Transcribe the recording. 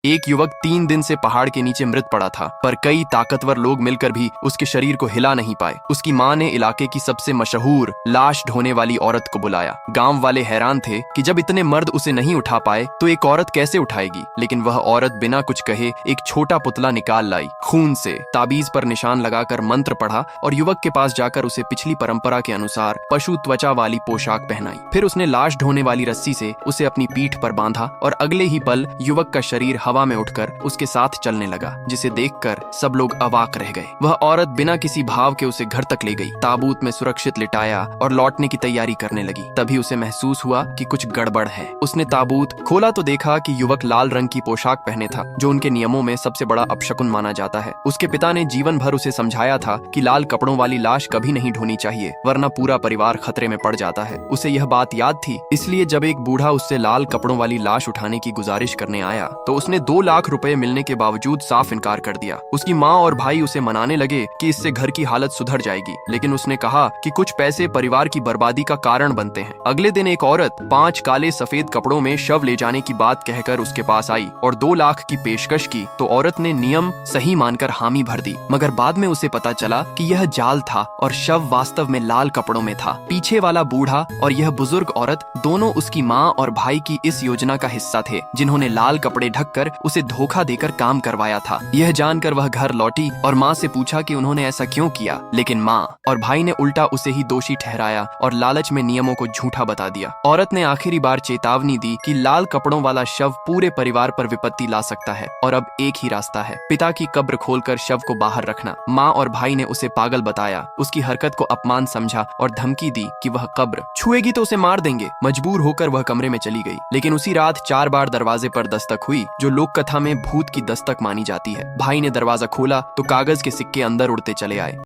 एक युवक 3 दिन से पहाड़ के नीचे मृत पड़ा था, पर कई ताकतवर लोग मिलकर भी उसके शरीर को हिला नहीं पाए। उसकी मां ने इलाके की सबसे मशहूर लाश ढोने वाली औरत को बुलाया। गांव वाले हैरान थे कि जब इतने मर्द उसे नहीं उठा पाए तो एक औरत कैसे उठाएगी। लेकिन वह औरत बिना कुछ कहे एक छोटा पुतला निकाल लाई, खून से ताबीज पर निशान लगाकर मंत्र पढ़ा और युवक के पास जाकर उसे पिछली परंपरा के अनुसार पशु त्वचा वाली पोशाक पहनाई। फिर उसने लाश ढोने वाली रस्सी से उसे अपनी पीठ पर बांधा और अगले ही पल युवक का शरीर हवा में उठकर उसके साथ चलने लगा, जिसे देखकर सब लोग अवाक रह गए। वह औरत बिना किसी भाव के उसे घर तक ले गई, ताबूत में सुरक्षित लिटाया और लौटने की तैयारी करने लगी। तभी उसे महसूस हुआ कि कुछ गड़बड़ है। उसने ताबूत खोला तो देखा कि युवक लाल रंग की पोशाक पहने था, जो उनके नियमों में सबसे बड़ा अपशकुन माना जाता है। उसके पिता ने जीवन भर उसे समझाया था कि लाल कपड़ों वाली लाश कभी नहीं ढोनी चाहिए, वरना पूरा परिवार खतरे में पड़ जाता है। उसे यह बात याद थी, इसलिए जब एक बूढ़ा उससे लाल कपड़ों वाली लाश उठाने की गुजारिश करने आया तो उसने 2 लाख रुपए मिलने के बावजूद साफ इनकार कर दिया। उसकी माँ और भाई उसे मनाने लगे कि इससे घर की हालत सुधर जाएगी, लेकिन उसने कहा कि कुछ पैसे परिवार की बर्बादी का कारण बनते हैं। अगले दिन एक औरत 5 काले सफेद कपड़ों में शव ले जाने की बात कहकर उसके पास आई और 2 लाख की पेशकश की तो औरत ने नियम सही मानकर हामी भर दी। मगर बाद में उसे पता चला कि यह जाल था और शव वास्तव में लाल कपड़ों में था। पीछे वाला बूढ़ा और यह बुजुर्ग औरत दोनों उसकी माँ और भाई की इस योजना का हिस्सा थे, जिन्होंने लाल कपड़े ढककर उसे धोखा देकर काम करवाया था। यह जानकर वह घर लौटी और माँ से पूछा कि उन्होंने ऐसा क्यों किया, लेकिन माँ और भाई ने उल्टा उसे ही दोषी ठहराया और लालच में नियमों को झूठा बता दिया। औरत ने आखिरी बार चेतावनी दी कि लाल कपड़ों वाला शव पूरे परिवार पर विपत्ति ला सकता है और अब एक ही रास्ता है, पिता की कब्र खोलकर शव को बाहर रखना। माँ और भाई ने उसे पागल बताया, उसकी हरकत को अपमान समझा और धमकी दी कि वह कब्र छुएगी तो उसे मार देंगे। मजबूर होकर वह कमरे में चली गई, लेकिन उसी रात 4 बार दरवाजे पर दस्तक हुई, जो लोक कथा में भूत की दस्तक मानी जाती है। भाई ने दरवाजा खोला तो कागज के सिक्के अंदर उड़ते चले आए।